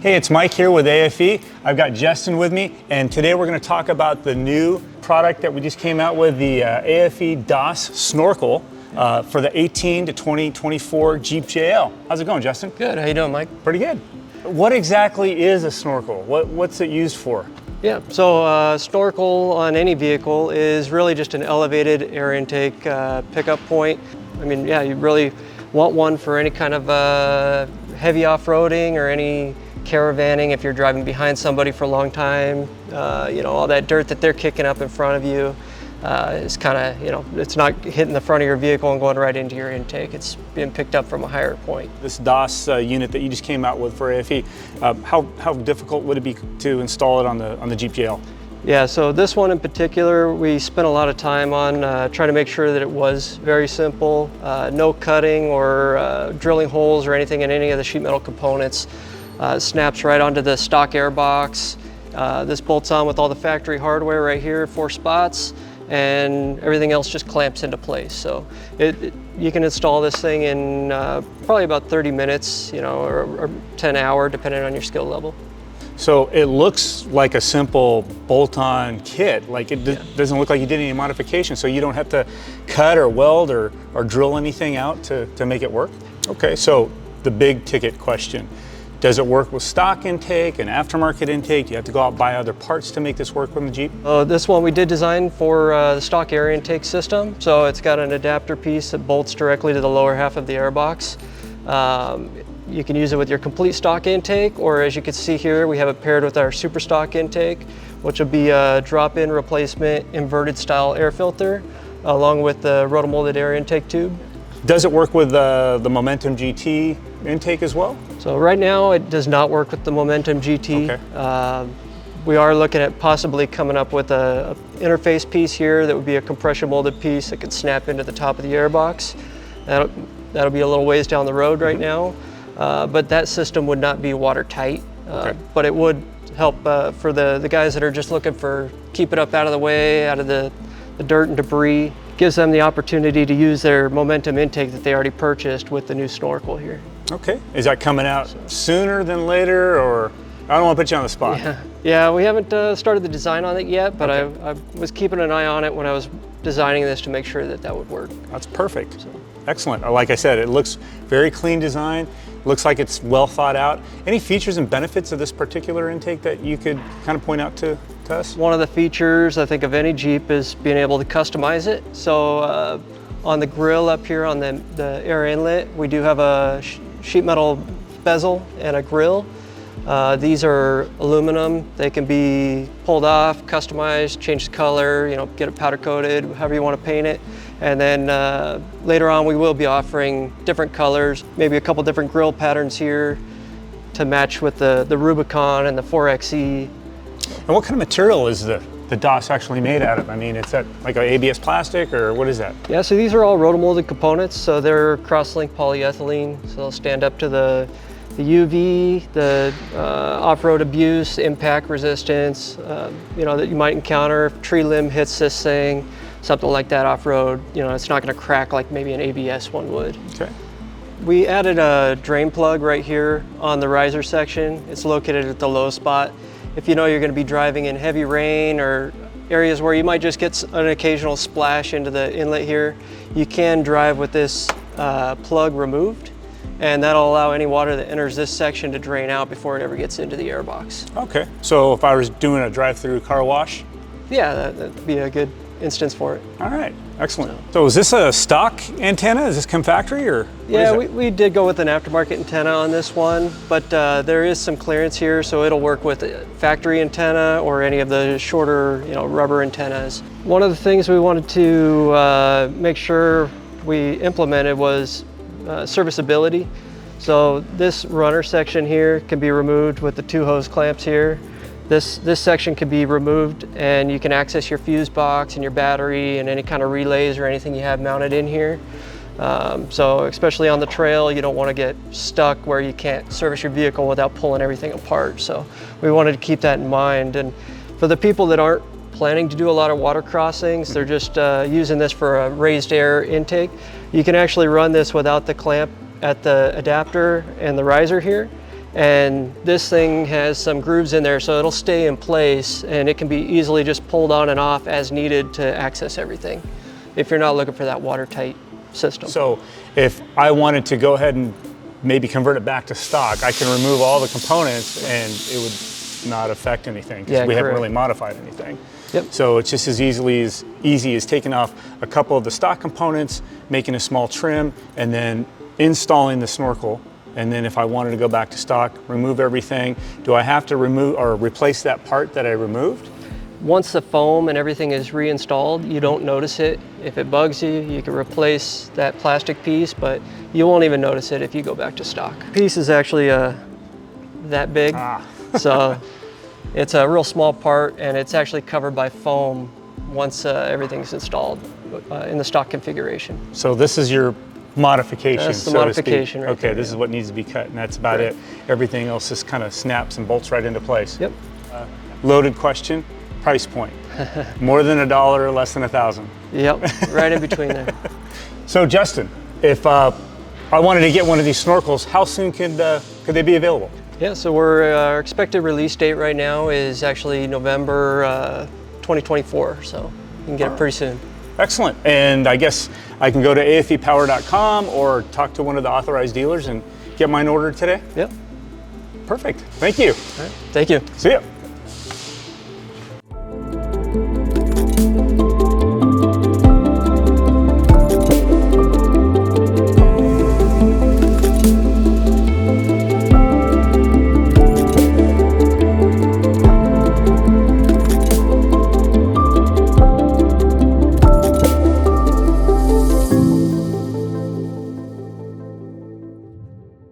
Hey, it's Mike here with AFE. I've got Justin with me, and today we're going to talk about the new product that we just came out with, the AFE DAS Snorkel for the 18 to 2024 Jeep JL. How's it going, Justin? Good, how you doing, Mike? Pretty good. What exactly is a snorkel? What's it used for? Yeah, so snorkel on any vehicle is really just an elevated air intake pickup point. I mean, yeah, you really want one for any kind of heavy off-roading or any caravanning if you're driving behind somebody for a long time. You know, all that dirt that they're kicking up in front of you is kind of, you know, it's not hitting the front of your vehicle and going right into your intake. It's being picked up from a higher point. This DAS unit that you just came out with for AFE, how difficult would it be to install it on the Jeep JL? Yeah, so this one in particular, we spent a lot of time on trying to make sure that it was very simple, no cutting or drilling holes or anything in any of the sheet metal components. It snaps right onto the stock airbox. This bolts on with all the factory hardware right here, 4 spots, and everything else just clamps into place. So you can install this thing in probably about 30 minutes, you know, or 10 hours, depending on your skill level. So it looks like a simple bolt-on kit. Like it doesn't look like you did any modification, so you don't have to cut or weld or drill anything out to make it work? Okay, so the big ticket question. Does it work with stock intake and aftermarket intake? Do you have to go out and buy other parts to make this work with the Jeep? This one we did design for the stock air intake system. So it's got an adapter piece that bolts directly to the lower half of the airbox. You can use it with your complete stock intake, or as you can see here, we have it paired with our super stock intake, which will be a drop-in replacement inverted style air filter, along with the rotomolded air intake tube. Does it work with the Momentum GT intake as well? So right now it does not work with the Momentum GT. Okay. We are looking at possibly coming up with a interface piece here that would be a compression molded piece that could snap into the top of the airbox. That'll be a little ways down the road right now, but that system would not be watertight. Okay. But it would help for the guys that are just looking for keep it up out of the way, out of the dirt and debris. Gives them the opportunity to use their Momentum intake that they already purchased with the new Snorkel here. Okay. Is that coming out sooner than later, or I don't want to put you on the spot? Yeah, we haven't started the design on it yet, but okay. I was keeping an eye on it when I was designing this to make sure that that would work. That's perfect. So. Excellent. Like I said, it looks very clean design. Looks like it's well thought out. Any features and benefits of this particular intake that you could kind of point out to us? One of the features, I think, of any Jeep is being able to customize it. So on the grill up here on the air inlet, we do have a sheet metal bezel and a grill. These are aluminum. They can be pulled off, customized, change the color, you know, get it powder coated, however you want to paint it. And then later on we will be offering different colors, maybe a couple different grill patterns here to match with the Rubicon and the 4XE. And what kind of material is the DAS actually made out of? I mean, is that like a ABS plastic, or what is that? Yeah, so these are all rotomolded components. So they're cross-linked polyethylene, so they'll stand up to the UV, the off-road abuse, impact resistance, you know, that you might encounter if a tree limb hits this thing, something like that off-road. You know, it's not going to crack like maybe an ABS one would. Okay. We added a drain plug right here on the riser section. It's located at the low spot. If you know you're going to be driving in heavy rain or areas where you might just get an occasional splash into the inlet here, you can drive with this plug removed, and that'll allow any water that enters this section to drain out before it ever gets into the airbox. Okay, so if I was doing a drive-through car wash? Yeah, that'd be a good instance for it. All right, excellent. So is this a stock antenna? Does this come factory, or? Yeah, we did go with an aftermarket antenna on this one, but there is some clearance here, so it'll work with a factory antenna or any of the shorter, you know, rubber antennas. One of the things we wanted to make sure we implemented was serviceability. So this runner section here can be removed with the 2 hose clamps here. This section can be removed, and you can access your fuse box and your battery and any kind of relays or anything you have mounted in here. So especially on the trail, you don't want to get stuck where you can't service your vehicle without pulling everything apart. So we wanted to keep that in mind. And for the people that aren't planning to do a lot of water crossings, they're just using this for a raised air intake, you can actually run this without the clamp at the adapter and the riser here, And this thing has some grooves in there, so it'll stay in place, and it can be easily just pulled on and off as needed to access everything if you're not looking for that watertight system. So if I wanted to go ahead and maybe convert it back to stock, I can remove all the components and it would not affect anything because we haven't really modified anything. Yep. So it's just as easy as taking off a couple of the stock components, making a small trim, and then installing the snorkel. And then if I wanted to go back to stock, remove everything, do I have to remove or replace that part that I removed? Once the foam and everything is reinstalled, you don't notice it. If it bugs you, you can replace that plastic piece, but you won't even notice it if you go back to stock. The piece is actually that big, so it's a real small part, and it's actually covered by foam once everything's installed in the stock configuration. So this is your modification, That's the so modification to speak. right Okay, there, this is what needs to be cut, and that's about it. Everything else just kind of snaps and bolts right into place. Yep. Loaded question, price point. More than $1, less than 1,000. Yep, right in between there. So Justin, if I wanted to get one of these snorkels, how soon could they be available? Yeah, so our expected release date right now is actually November 2024, so you can get it pretty soon. Excellent. And I guess I can go to afepower.com or talk to one of the authorized dealers and get mine ordered today? Yep. Perfect. Thank you. All right. Thank you. See ya.